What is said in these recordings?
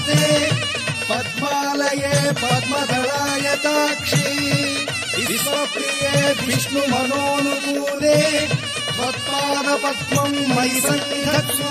नमस्ते पद्मालये पद्मदलायताक्षी विश्वप्रिये विष्णुमनोनुकूले त्वत्पादपद्मं मयि सन्निधत्स्व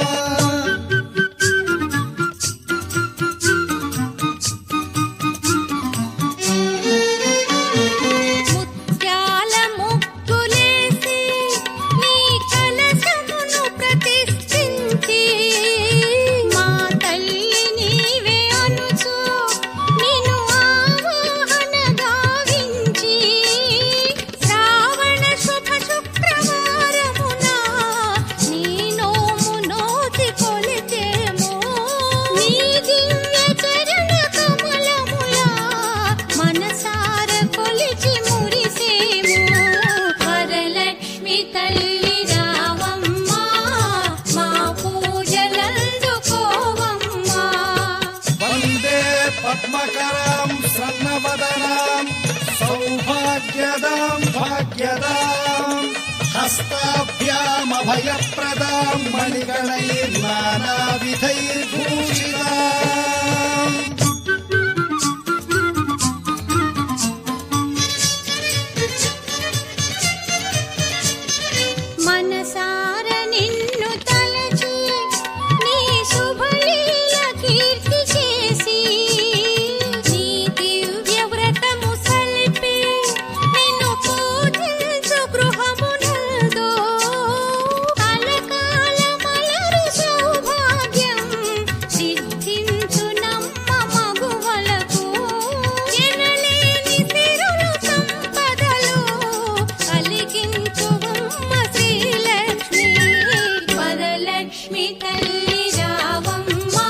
पद्मकरां स्वर्णवदनां सौभाग्यदां भाग्यदां हस्ताभ्यामभयप्रदां मणिगणैर्नानाविधैर्भूषिताम् मनसार निन्नु तलची नी शुभलील कीर्ति చేసి నీ దివ్య వ్రతము సల్పి నిన్ను పూజించు గృహమునందు కలకాల మలరు సౌభాగ్యం సిద్ధించు నమ్మ మగువలకు ఎనలేని సిరులు సంపదలు కలిగించు లక్ష్మి తల్లి రావమ్మా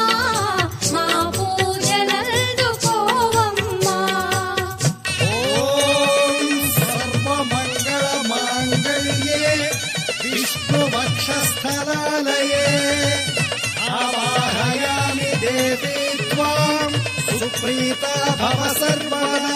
మా పూజలందుకోవమ్మా. ఓం సర్వమంగళమాంగళ్యే విష్ణువక్షస్థలాలయే ఆవాహయామి దేవీ త్వాం సుప్రీతా భవ సర్వదా.